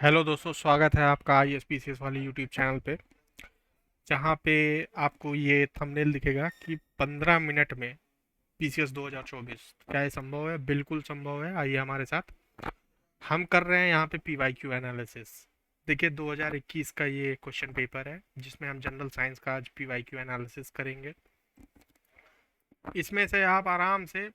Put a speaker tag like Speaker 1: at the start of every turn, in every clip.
Speaker 1: Hello दोस्तों, स्वागत है आपका I S P C S वाली यूट्यूब चैनल पे। जहाँ पे आपको ये थंबनेल दिखेगा कि 15 मिनट में पी सी एस 2024। क्या ये संभव है? बिल्कुल संभव है। आइए हमारे साथ। हम कर रहे हैं यहाँ पे पी वाई क्यू एनालिसिस। देखिए, 2021 का ये क्वेश्चन पेपर है जिसमें हम जनरल साइंस का आज पी वाई क्यू एनालिसिस करेंगे। इसमें से आप आराम से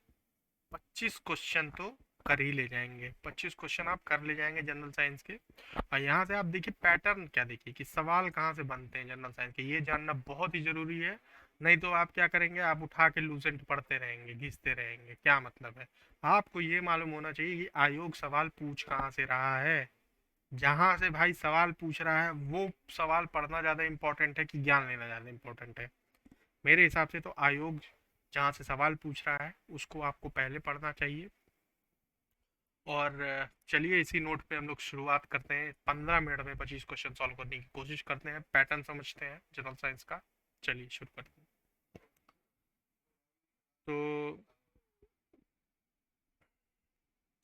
Speaker 1: 25 क्वेश्चन तो कर ही ले जाएंगे। 25 क्वेश्चन आप कर ले जाएंगे जनरल साइंस के। और यहाँ से आप देखिए पैटर्न क्या, देखिए कि सवाल कहाँ से बनते हैं जनरल साइंस के, ये जानना बहुत ही जरूरी है। नहीं तो आप क्या करेंगे, आप उठा के लूसेंट पढ़ते रहेंगे, घिसते रहेंगे। क्या मतलब है? आपको ये मालूम होना चाहिए कि आयोग सवाल पूछ कहाँ से रहा है। जहाँ से भाई सवाल पूछ रहा है वो सवाल पढ़ना ज़्यादा इंपॉर्टेंट है कि ज्ञान लेना ज़्यादा इंपॉर्टेंट है? मेरे हिसाब से तो आयोग जहाँ से सवाल पूछ रहा है उसको आपको पहले पढ़ना चाहिए। और चलिए इसी नोट पे हम लोग शुरुआत करते हैं। 15 मिनट में 25 क्वेश्चन सॉल्व करने की कोशिश करते हैं, पैटर्न समझते हैं जनरल साइंस का। चलिए शुरू करते हैं। तो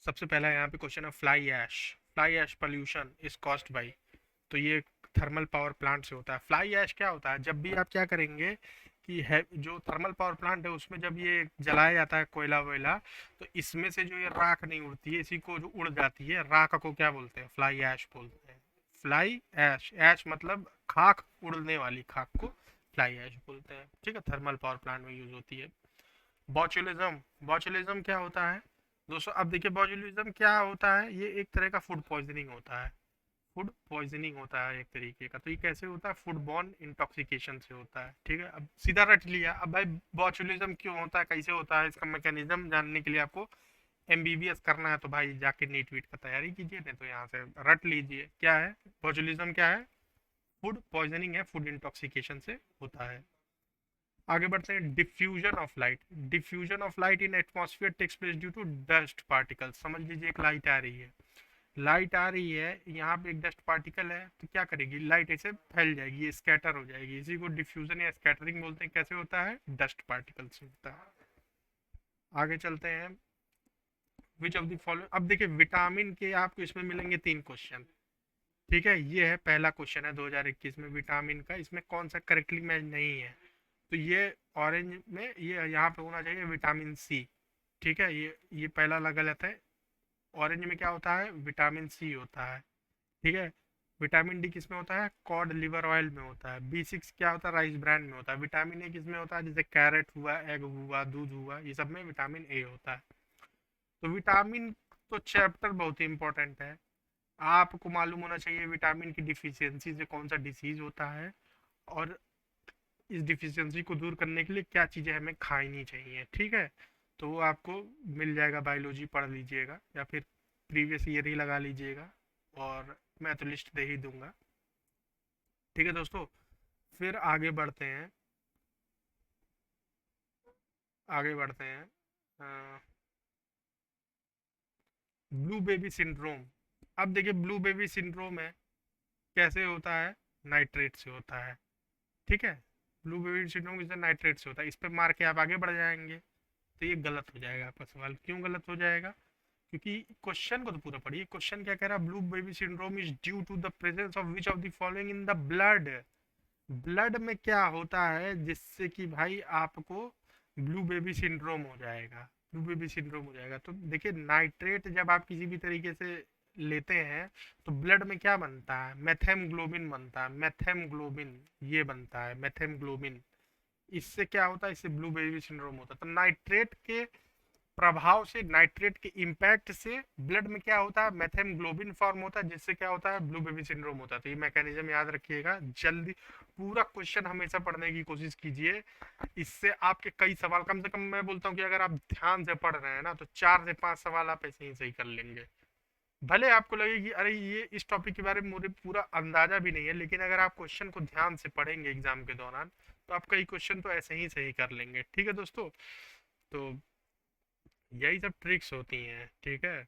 Speaker 1: सबसे पहला यहाँ पे क्वेश्चन है, fly ash pollution is caused by. तो ये थर्मल पावर प्लांट से होता है। फ्लाई ऐश क्या होता है? जब भी आप क्या करेंगे कि है जो थर्मल पावर प्लांट है उसमें जब ये जलाया जाता है कोयला वोयला, तो इसमें से जो ये राख नहीं उड़ती है, इसी को जो उड़ जाती है राख को क्या बोलते हैं? फ्लाई ऐश बोलते हैं। फ्लाई ऐश, ऐश मतलब खाक, उड़ने वाली खाक को फ्लाई ऐश बोलते हैं। ठीक है, थर्मल पावर प्लांट में यूज होती है। बॉचुलिज्म, बॉचुलिज्म क्या होता है दोस्तों? अब देखिए, बॉचुलिज्म क्या होता है, ये एक तरह का फूड पॉइजनिंग होता है। फूड पॉइजनिंग होता है एक तरीके का। तो ये कैसे होता है? फूड बॉर्न इंटॉक्सिकेशन से होता है। ठीक है, अब सीधा रट लिया। अब भाई बॉचुलिज्म क्यों होता है, कैसे होता है, इसका मैकेनिज्म जानने के लिए आपको एमबीबीएस करना है तो भाई जाके नीट वीट का तैयारी कीजिए, नहीं तो यहाँ से रट लीजिए। क्या है बॉचुलिज्म? क्या है? फूड पॉइजनिंग है, फूड इंटॉक्सिकेशन से होता है। आगे बढ़ते हैं, diffusion of light. Diffusion of light in atmosphere takes place due to dust particles. समझ लीजिए एक लाइट आ रही है, लाइट आ रही है, यहाँ पे एक डस्ट पार्टिकल है, तो क्या करेगी लाइट? ऐसे फैल जाएगी, ये स्कैटर हो जाएगी। इसी को डिफ्यूजन या स्कैटरिंग बोलते हैं। कैसे होता है? डस्ट पार्टिकल से होता है। आगे चलते हैं, विच ऑफ द फॉलोइंग। अब देखिए विटामिन के आपको इसमें मिलेंगे 3 क्वेश्चन। ठीक है, ये है पहला क्वेश्चन है 2021 में विटामिन का। इसमें कौन सा करेक्टली मैच नहीं है? तो ये ऑरेंज में ये यहाँ पे होना चाहिए विटामिन सी। ठीक है, ये पहला लगा गलत है। ऑरेंज में क्या होता है? विटामिन सी होता है। ठीक है, विटामिन डी किस में होता है? कॉड लिवर ऑयल में होता है। बी6 क्या होता है? राइस ब्रांड में होता है। विटामिन ए किस में होता है? जैसे कैरेट हुआ, एग हुआ, दूध हुआ, ये सब में विटामिन ए होता है। तो विटामिन तो चैप्टर बहुत ही इंपॉर्टेंट है। आपको मालूम होना चाहिए विटामिन की डिफिशियंसी से कौन सा डिसीज होता है, और इस डिफिशियंसी को दूर करने के लिए क्या चीज़ें हमें खानी चाहिए। ठीक है, तो वो आपको मिल जाएगा, बायोलॉजी पढ़ लीजिएगा या फिर प्रीवियस ईयर ही लगा लीजिएगा, और मैं तो लिस्ट दे ही दूंगा। ठीक है दोस्तों, फिर आगे बढ़ते हैं। आगे बढ़ते हैं, ब्लू बेबी सिंड्रोम। अब देखिए ब्लू बेबी सिंड्रोम है, कैसे होता है? नाइट्रेट से होता है। ठीक है, ब्लू बेबी सिंड्रोम किससे? नाइट्रेट से होता है। इस पे मार के आप आगे बढ़ जाएंगे, तो ये गलत हो जाएगा आपका सवाल। क्यों गलत हो जाएगा? क्योंकि क्वेश्चन को तो पूरा पढ़िए। क्वेश्चन क्या कह रहा है? Blue baby syndrome is due to the presence of which of the following in the blood. Blood में क्या होता है जिससे कि भाई आपको ब्लू बेबी सिंड्रोम हो जाएगा? ब्लू बेबी सिंड्रोम हो जाएगा। तो देखिए नाइट्रेट जब आप किसी भी तरीके से लेते हैं तो ब्लड में क्या बनता है? मेथेमग्लोबिन बनता है। मेथेमग्लोबिन ये बनता है, मेथेमग्लोबिन। इससे क्या होता है? इससे ब्लू बेबी सिंड्रोम होता है। तो नाइट्रेट के प्रभाव से, नाइट्रेट के इम्पैक्ट से ब्लड में क्या होता है? मेथेमग्लोबिन फॉर्म होता है, जिससे क्या होता है? ब्लू बेबी सिंड्रोम होता है। तो ये मैकेनिज्म याद रखिएगा। जल्दी पूरा क्वेश्चन हमेशा पढ़ने की कोशिश कीजिए, इससे आपके कई सवाल, कम से कम मैं बोलता हूँ कि अगर आप ध्यान से पढ़ रहे हैं ना तो 4 से 5 सवाल आप ऐसे ही सही कर लेंगे। भले आपको लगे कि अरे ये इस टॉपिक के बारे में मुझे पूरा अंदाजा भी नहीं है, लेकिन अगर आप क्वेश्चन को ध्यान से पढ़ेंगे एग्जाम के दौरान तो आप कई क्वेश्चन तो ऐसे ही सही कर लेंगे। ठीक है दोस्तों, तो यही सब ट्रिक्स होती हैं। ठीक है,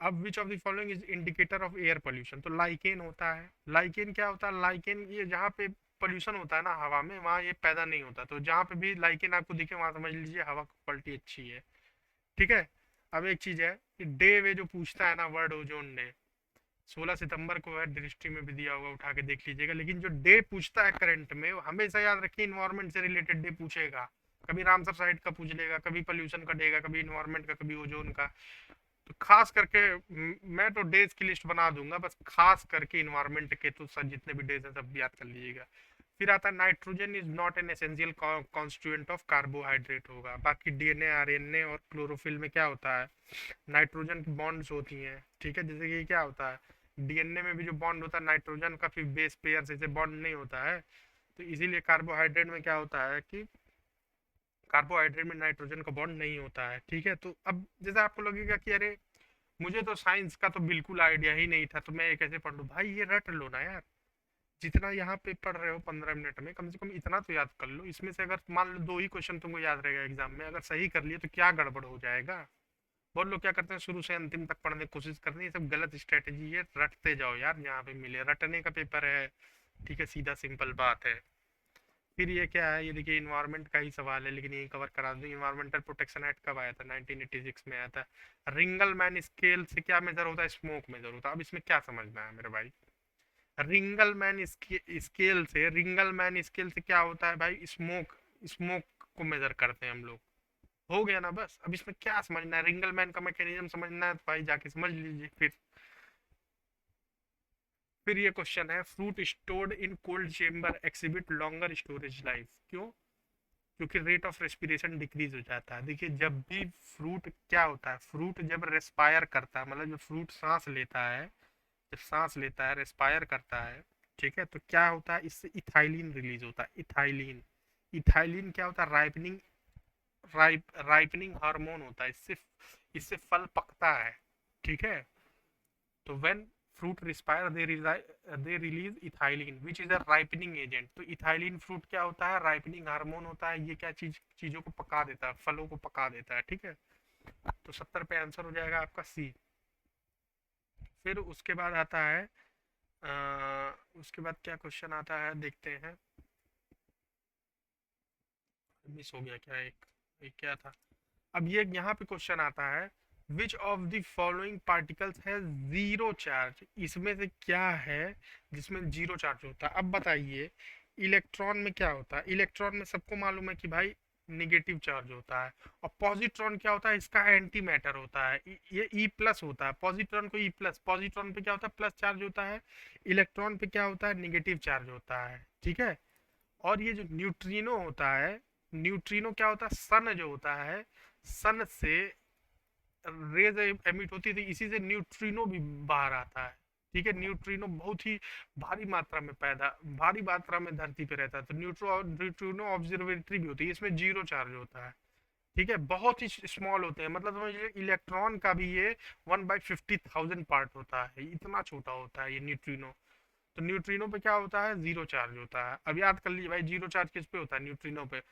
Speaker 1: अब विच of the following is indicator of air pollution. तो लाइकेन होता है। लाइकेन क्या होता है? लाइकेन ये जहाँ पे पोल्यूशन होता है ना हवा में, वहाँ ये पैदा नहीं होता। तो जहाँ पे भी लाइकेन आपको दिखे वहाँ समझ लीजिए हवा की क्वालिटी अच्छी है। ठीक है, अब एक चीज है कि डे वे जो पूछता है ना, वर्ड ओजोन डे, 16 सितंबर को है, हिस्ट्री में भी दिया होगा, उठा के देख लीजिएगा। लेकिन जो डे पूछता है करंट में, वो हमेशा याद रखिए इन्वायरमेंट से रिलेटेड डे पूछेगा। कभी रामसर साइट का पूछ लेगा, कभी पोल्यूशन का देगा, कभी इन्वायरमेंट का, कभी ओजोन का। तो खास करके मैं तो डेज की लिस्ट बना दूंगा, बस खास करके इन्वायरमेंट के तो सब जितने भी डेज हैं सब याद कर लीजिएगा। फिर आता है nitrogen is not an essential constituent of carbohydrate होगा। बाकी डीएनए आरएनए और क्लोरोफिल में क्या होता है, नाइट्रोजन की बॉन्ड्स होती हैं, ठीक है। जैसे कि क्या होता है, डीएनए में भी जो बॉन्ड होता है नाइट्रोजन का, फिर बेस पेयर से बॉन्ड नहीं होता है। तो इसीलिए कार्बोहाइड्रेट में क्या होता है कि कार्बोहाइड्रेट में नाइट्रोजन का बॉन्ड नहीं होता है, ठीक है। तो अब जैसे आपको लगेगा कि अरे मुझे तो साइंस का तो बिल्कुल आइडिया ही नहीं था, तो मैं ये कैसे पढ़ लूँ? भाई ये रट लो ना यार। जितना यहाँ पे पढ़ रहे हो 15 मिनट में, कम से कम इतना तो याद कर लो। इसमें से अगर मान लो 2 ही क्वेश्चन तुमको याद रहेगा एग्जाम में, अगर सही कर लिए तो क्या गड़बड़ हो जाएगा। बहुत लोग क्या करते हैं, शुरू से अंतिम तक पढ़ने की कोशिश करते हैं, ये सब गलत स्ट्रेटेजी है। रटते जाओ यार, जहाँ पे मिले रटने का पेपर है, ठीक है, सीधा सिंपल बात है। फिर ये क्या है, ये देखिए इन्वायरमेंट का ही सवाल है, लेकिन ये कवर करा दूं। इन्वायरमेंटल प्रोटेक्शन एक्ट कब आया था? 1986 में आया था। रिंगल मैन स्केल से क्या मेजर होता है? स्मोक मेजर होता है। अब इसमें क्या समझना है मेरे भाई, रिंगल मैन स्केल से, रिंगल मैन स्केल से क्या होता है भाई? स्मोक, स्मोक को मेजर करते हैं हम लोग। हो गया ना बस। अब इसमें क्या समझना है, रिंगल मैन का मैकेनिज्म समझना है तो भाई जाके समझ लीजिए। फिर ये क्वेश्चन है, fruit stored in cold chamber exhibit longer storage life. क्यों? क्योंकि रेट ऑफ रेस्पिरेशन डिक्रीज हो जाता है। देखिए जब भी फ्रूट क्या होता है, फ्रूट जब रेस्पायर करता है, मतलब जब फ्रूट सांस लेता है, जब सांस लेता है, रेस्पायर करता है, ठीक है, तो क्या होता है, इससे इथाइलिन रिलीज होता है। इथाइलिन, इथाइलिन क्या होता है? राइपनिंग, राइपनिंग हार्मोन होता है। इससे इससे फल पकता है, ठीक है। तो when fruit respire they release ethylene which is a ripening agent. तो इथाइलिन फ्रूट क्या होता है? राइपनिंग हार्मोन होता है। ये क्या चीजों को पका देता है, फलों को पका देता है, ठीक है। तो 70 पे आंसर हो जाएगा आपका सी। फिर उसके बाद आता है उसके बाद क्या क्वेश्चन आता है देखते हैं। मिस हो गया क्या एक क्या था। अब ये यहाँ पे क्वेश्चन आता है, which of the following particles है जीरो चार्ज। इसमें से क्या है जिसमें जीरो चार्ज होता है? अब बताइए, इलेक्ट्रॉन में क्या होता है? इलेक्ट्रॉन में सबको मालूम है कि भाई निगेटिव चार्ज होता है। और पॉजिट्रॉन क्या होता है? इसका एंटी मैटर होता है। ये ई प्लस होता है, पॉजिट्रॉन को ई प्लस। पॉजिट्रॉन पे क्या होता है? प्लस चार्ज होता है। इलेक्ट्रॉन पे क्या होता है? निगेटिव चार्ज होता है, ठीक है। और ये जो न्यूट्रिनो होता है, न्यूट्रिनो क्या होता है? सन जो होता है, सन से रेज एमिट होती थी, इसी से न्यूट्रिनो भी बाहर आता है, ठीक है। न्यूट्रिनो बहुत ही भारी मात्रा में धरती पे रहता है। तो न्यूट्रिनो ऑब्जर्वेटरी भी होती है, इसमें जीरो चार्ज होता है, ठीक है। बहुत ही स्मॉल होते हैं, मतलब समझिए इलेक्ट्रॉन का भी ये 1/50,000 पार्ट होता है, इतना छोटा होता है ये न्यूट्रिनो। तो न्यूट्रिनो पे क्या होता है? जीरो चार्ज होता है। अब याद कर लीजिए भाई, जीरो चार्ज किस पे होता है? न्यूट्रिनो पे,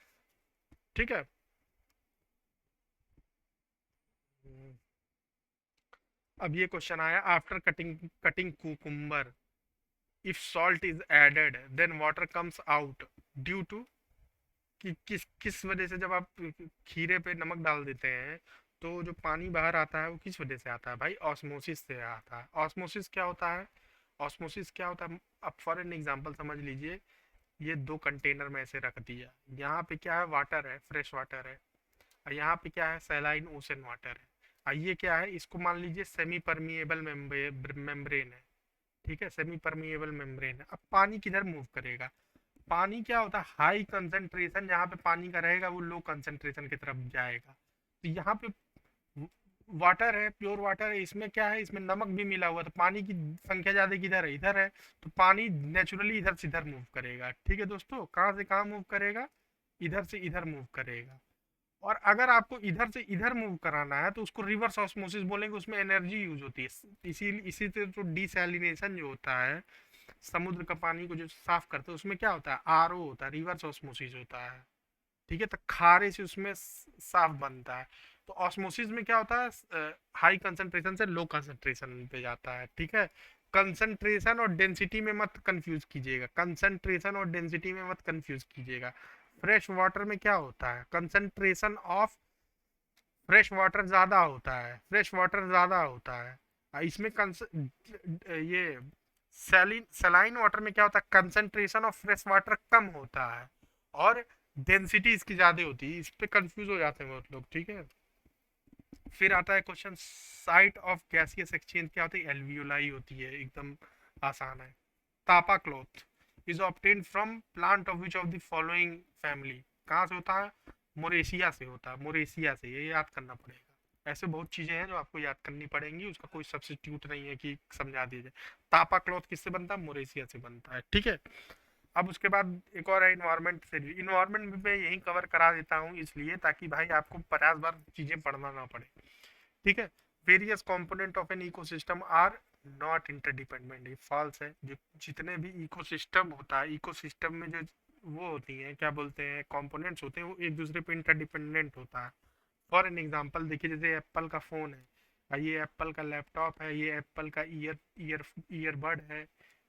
Speaker 1: ठीक है। अब ये क्वेश्चन आया, after cutting cutting cucumber if salt is added then water comes out due to. कि किस वजह से जब आप खीरे पे नमक डाल देते हैं तो जो पानी बाहर आता है वो किस वजह से आता है भाई? ऑस्मोसिस से आता है। ऑस्मोसिस क्या होता है? ऑस्मोसिस क्या होता है? अब फॉर एन एग्जांपल समझ लीजिए, ये 2 कंटेनर में ऐसे रख दिया, यहाँ पे क्या है? वाटर है, फ्रेश वाटर है। और यहाँ पे क्या है? सैलाइन ओशन वाटर है। और ये क्या है? इसको मान लीजिए सेमी परमिएबल मेम्ब्रेन है, ठीक है, सेमी परमिएबल मेम्ब्रेन है। अब पानी किधर मूव करेगा? पानी क्या होता है? हाई कंसंट्रेशन जहाँ पे पानी का रहेगा वो लो कंसंट्रेशन की तरफ जाएगा। तो यहाँ पे वाटर है, प्योर वाटर है, इसमें क्या है? इसमें नमक भी मिला हुआ, तो पानी की संख्या ज्यादा किधर है? इधर है। तो पानी नेचुरली इधर से इधर मूव करेगा, ठीक है दोस्तों। कहाँ से कहाँ मूव करेगा? इधर से इधर मूव करेगा। और अगर आपको इधर से इधर मूव कराना है तो उसको रिवर्स ऑस्मोसिस बोलेंगे, उसमें एनर्जी यूज होती है। इसी से तो डिसैलिनेशन जो होता है, समुद्र का पानी को जो साफ करते हैं, उसमें क्या होता है? आरओ होता है, रिवर्स ऑस्मोसिस होता है, ठीक है। तो खारे से उसमें साफ बनता है। तो ऑस्मोसिस में क्या होता है? हाई कंसंट्रेशन से लो कंसंट्रेशन पे जाता है, ठीक है। कंसंट्रेशन और डेंसिटी में मत कंफ्यूज कीजिएगा, कंसंट्रेशन और डेंसिटी में मत कंफ्यूज कीजिएगा। फ्रेश वाटर में क्या होता है? कंसंट्रेशन ऑफ फ्रेश वाटर ज़्यादा होता है, फ्रेश वाटर ज़्यादा होता है। इसमें ये सलाइन वाटर में क्या होता है, कंसंट्रेशन ऑफ फ्रेश वाटर कम होता है और डेंसिटी इसकी ज़्यादा होती है, इस पे कंफ्यूज हो जाते हैं बहुत लोग, ठीक है। फिर आता है question, site of gaseous exchange क्या होती है, एल्वियोलाई होती है, एकदम आसान है। Tapa cloth is obtain from plant of which of the following family, कहाँ से होता है, मोरेशिया से होता है, मोरेशिया से, ये याद करना पड़ेगा। ऐसे बहुत चीज़ें हैं जो आपको याद करनी पड़ेंगी, उसका कोई सब्स्टिट्यूट नहीं है कि समझा दीजिए। तापा क्लॉथ किससे बनता है, मोरेशिया से बनता है, ठीक है। अब उसके बाद एक और है इन्वायरमेंट से, इन्वायरमेंट भी मैं यही कवर करा देता हूँ इसलिए ताकि भाई आपको 50 बार चीज़ें पढ़ना ना पड़े, ठीक है। Various component of an ecosystem are not interdependent, ये फॉल्स है। जो जितने भी इकोसिस्टम होता है, इकोसिस्टम में जो वो होती हैं, क्या बोलते हैं, कंपोनेंट्स होते हैं, वो एक दूसरे पे इंटरडिपेंडेंट होता है। फॉर एन एग्जांपल देखिए, जैसे एप्पल का फ़ोन है, ये एप्पल का लैपटॉप है, ये एप्पल का ईयरबड है,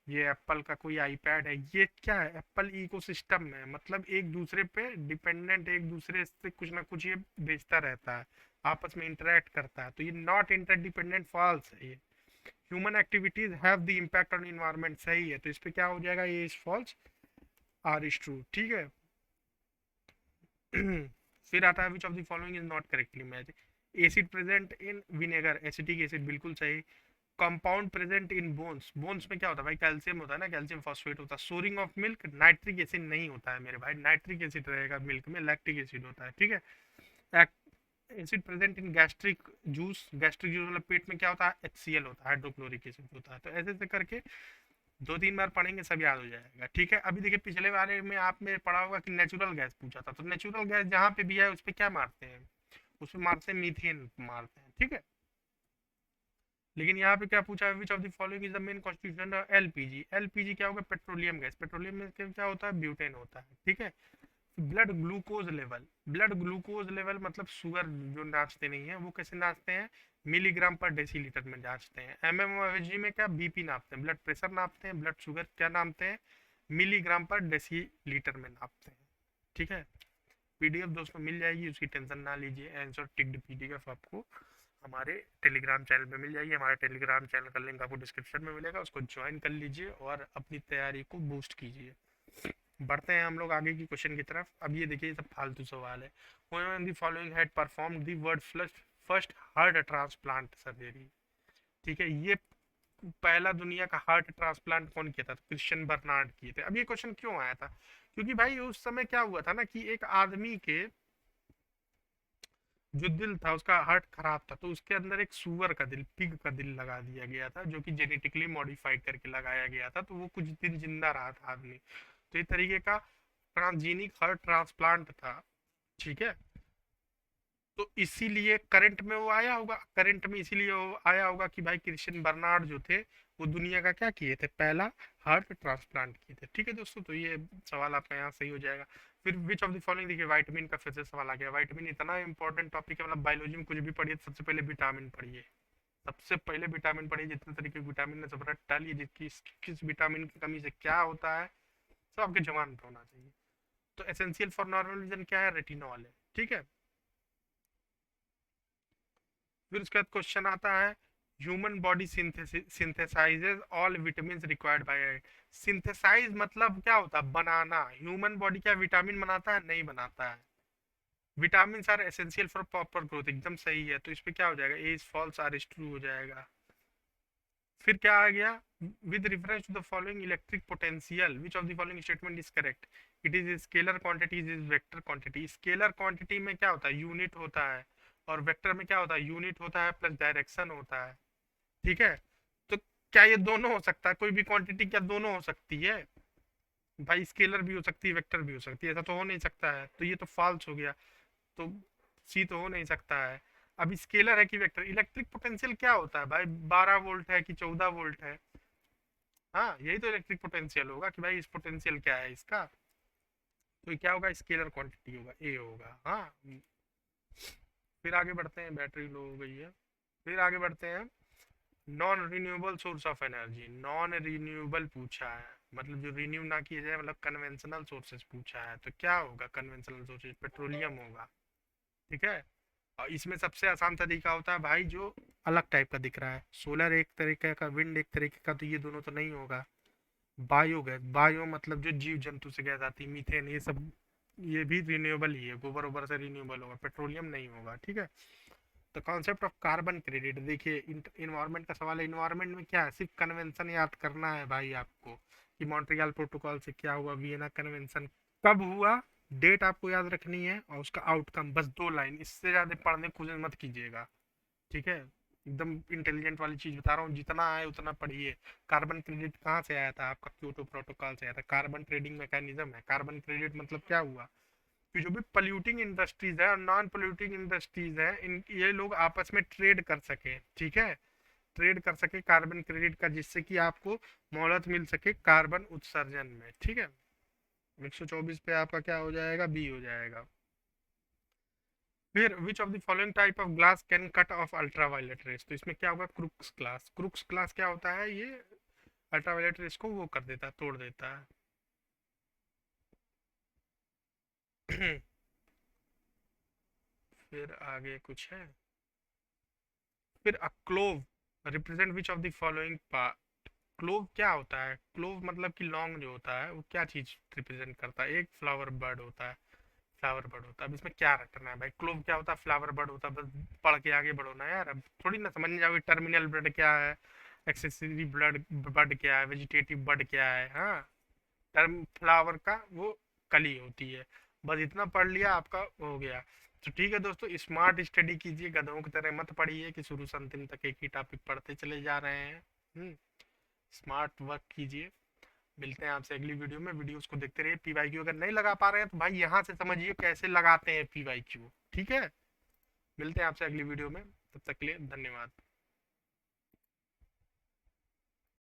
Speaker 1: ये एप्पल का कोई आईपैड है, ये क्या है, एप्पल इकोसिस्टम में, मतलब एक दूसरे पे डिपेंडेंट, एक दूसरे से कुछ ना कुछ ये बेचता रहता है, आपस में इंटरेक्ट करता है, तो ये नॉट इंटरडिपेंडेंट, फॉल्स है ये। Human activities have the impact on environment, सही है, तो इस पे क्या हो जाएगा, ये is false, are is true, ठीक है। फिर आता है which of the following is not correctly match, acid present in vinegar, acetic acid बिल्कुल सही। Compound present in bones, bones में क्या होता है भाई, कैल्शियम होता है ना, कैल्शियम फॉस्फेट होता है। Souring of milk, nitric acid नहीं होता है मेरे भाई, नाइट्रिक एसिड रहेगा मिल्क में, लैक्टिक एसिड होता है, ठीक है। Acid present in gastric juice, gastric juice मतलब पेट में क्या होता है, HCl होता है, हाइड्रोक्लोरिक एसिड होता है। तो ऐसे ऐसे करके 2-3 बार पढ़ेंगे सब याद हो जाएगा, ठीक है। अभी देखिए पिछले वाले में आपने पढ़ा होगा कि नेचुरल गैस पूछा था, तो नेचुरल गैस जहाँ पे भी है उस पर क्या मारते हैं, उसमें मारते हैं मीथेन मारते हैं, ठीक है। लेकिन यहाँ पे क्या पूछा है, which of the following is the main constitution, LPG, LPG क्या होगा, पेट्रोलियम गैस, पेट्रोलियम में क्या होता है, ब्यूटेन होता है, ठीक है। Blood glucose level, blood glucose level मतलब शुगर जो नाचते नहीं है वो कैसे नाचते हैं, मिलीग्राम पर डेसीलीटर में नाचते हैं। एमएमओएचजी में क्या, बीपी नापते हैं, ब्लड प्रेशर नापते हैं, ब्लड शुगर क्या नापते हैं, मिलीग्राम पर डेसीलीटर में नापते हैं, ठीक है। पीडीएफ दोस्तों मिल जाएगी, उसकी टेंशन ना लीजिए, आंसर टिक्ड पीडीएफ आपको हमारे टेलीग्राम चैनल पे मिल जाएगी। हमारे टेलीग्राम चैनल का लिंक आपको डिस्क्रिप्शन में मिलेगा, उसको ज्वाइन कर लीजिए और अपनी तैयारी को बूस्ट कीजिए। बढ़ते हैं हम लोग आगे की क्वेश्चन की तरफ। अब ये देखिए, सब फालतू सवाल है। When the following had perform the world first heart transplant surgery, ठीक है। ये पहला दुनिया का हार्ट ट्रांसप्लांट कौन किया था, तो क्रिश्चियन बर्नार्ड किए थे। अब ये क्वेश्चन क्यों आया था, क्योंकि भाई उस समय क्या हुआ था ना कि एक आदमी के जो दिल था, उसका हार्ट खराब था, तो उसके अंदर एक सुअर का दिल, पिग का दिल लगा दिया गया था, जो कि जेनेटिकली मॉडिफाइड करके लगाया गया था, तो वो कुछ दिन जिंदा रहा था आदमी। तो ये तरीके का ट्रांसजेनिक हार्ट ट्रांसप्लांट था, ठीक है। तो इसीलिए करंट में वो आया होगा, करंट में इसीलिए वो आया होगा कि भाई क्रिश्चियन बर्नार्ड जो थे वो दुनिया का क्या किए थे, पहला हार्ट ट्रांसप्लांट किए थे, ठीक है दोस्तों। तो ये सवाल आपका यहाँ सही हो जाएगा। फिर विच ऑफ द फॉलोइंग, देखिए वाइटामिन का फिर से सवाल आ गया। वाइटामिन इतना इंपॉर्टेंट टॉपिक है, मतलब बायोलॉजी में कुछ भी पढ़िए सबसे पहले विटामिन पढ़िए, सबसे पहले विटामिन पढ़िए, जितने तरीके के विटामिन है सब रट डालिए, जिसकी किस विटामिन की कमी से क्या होता है सब आपके जवान पे होना चाहिए। तो एसेंशियल फॉर नॉर्मल विजन क्या है, रेटिनॉल है, ठीक है। फिर उसके बाद क्वेश्चन आता है, human body synthesises all vitamin required by, synthesise मतलब क्या होता है, बनाना। ह्यूमन बॉडी क्या विटामिन बनाता है, नहीं बनाता है। Vitamin are essential for proper growth, एकदम सही है, तो इस पे क्या हो जाएगा, A is false, are is true हो जाएगा। फिर क्या आ गया, with reference to the following electric potential which of the following statement is correct, it is scalar quantity, is vector quantity. Scalar quantity में क्या होता है, यूनिट होता है, और वेक्टर में क्या होता है, यूनिट होता है प्लस डायरेक्शन होता है, ठीक है। तो क्या ये दोनों हो सकता है, कोई भी क्वांटिटी क्या दोनों हो सकती है, भाई स्केलर भी हो सकती है, वेक्टर भी हो सकती है, ऐसा तो हो नहीं सकता है, तो ये तो फॉल्स हो गया, तो सी तो हो नहीं सकता है। अब स्केलर है कि वेक्टर, इलेक्ट्रिक पोटेंशियल क्या होता है भाई, 12 वोल्ट है कि 14 वोल्ट है, हाँ यही तो इलेक्ट्रिक पोटेंशियल होगा कि भाई इस पोटेंशियल क्या है इसका, तो ये क्या होगा, स्केलर क्वांटिटी होगा, ए होगा, हाँ। फिर आगे बढ़ते हैं, बैटरी लो हो गई है। फिर आगे बढ़ते हैं, non renewable source of energy, non renewable पूछा है, मतलब जो रिन्यू ना किया जाए, मतलब कन्वेंशनल सोर्सेज पूछा है, तो क्या होगा कन्वेंशनल सोर्सेज, पेट्रोलियम होगा, ठीक है। और इसमें सबसे आसान तरीका होता है भाई जो अलग टाइप का दिख रहा है, सोलर एक तरीके का, विंड एक तरीके का, तो ये दोनों तो नहीं होगा। बायोगैस, बायो मतलब जो जीव जंतु से गैस आती है, मीथेन, ये सब ये भी रिन्यूएबल ही है, गोबर ओबर से रिन्यूएबल होगा, पेट्रोलियम नहीं होगा, ठीक है। तो कॉन्सेप्ट ऑफ कार्बन क्रेडिट, देखिए इन्वायरमेंट का सवाल है, इन्वायरमेंट में क्या है, सिर्फ कन्वेंशन याद करना है भाई आपको, कि मॉन्ट्रियल प्रोटोकॉल से क्या हुआ, वियना कन्वेंशन कब हुआ, डेट आपको याद रखनी है, और उसका आउटकम, बस 2 लाइन, इससे ज़्यादा पढ़ने की कोशिश मत कीजिएगा, ठीक है। एकदम इंटेलिजेंट वाली चीज़ बता रहा हूँ, जितना आए उतना पढ़िए। कार्बन क्रेडिट कहाँ से आया था, आपका क्योटो प्रोटोकॉल से आया था, कार्बन ट्रेडिंग मैकेनिज्म है। कार्बन क्रेडिट मतलब क्या हुआ कि जो भी पोल्यूटिंग इंडस्ट्रीज है और नॉन पोल्यूटिंग इंडस्ट्रीज है, इन ये लोग आपस में ट्रेड कर सके, ठीक है, ट्रेड कर सके कार्बन क्रेडिट का, जिससे कि आपको मोहलत मिल सके कार्बन उत्सर्जन में, ठीक है। 124 पे आपका क्या हो जाएगा, बी हो जाएगा। फिर विच of the following type of glass can cut off ultraviolet rays, तो इसमें क्या होगा, क्रुक्स ग्लास। क्रुक्स ग्लास क्या होता है, ये अल्ट्रावायलेट रेस को वो कर देता है, तोड़ देता है। फिर आगे कुछ है, फिर a clove represent which of the following part. Clove क्या होता है, क्लोव मतलब कि लॉन्ग जो होता है वो क्या चीज रिप्रेजेंट करता है, एक फ्लावर बर्ड होता है, फ्लावर बर्ड होता है। अब इसमें क्या रटना है भाई, क्लोव क्या होता है, फ्लावर बर्ड होता है, बस पढ़ के आगे बढ़ो ना यार, अब थोड़ी ना समझ जाओगे टर्मिनल बर्ड क्या है, एक्सेसरी ब्लड बर्ड क्या है, वेजिटेटिव बर्ड क्या है, हाँ। टर्म फ्लावर का वो कली होती है, बस इतना पढ़ लिया आपका हो गया। तो ठीक है दोस्तों, स्मार्ट स्टडी कीजिए, गधों की तरह मत पढ़िए कि शुरू से अंतिम तक एक ही टॉपिक पढ़ते चले जा रहे हैं। स्मार्ट वर्क कीजिए। मिलते हैं आपसे अगली वीडियो में, वीडियोस को देखते रहिए। पीवाईक्यू अगर नहीं लगा पा रहे हैं तो भाई यहाँ से समझिए कैसे लगाते हैं पीवाईक्यू, ठीक है। मिलते हैं आपसे अगली वीडियो में, तब तक के लिए धन्यवाद।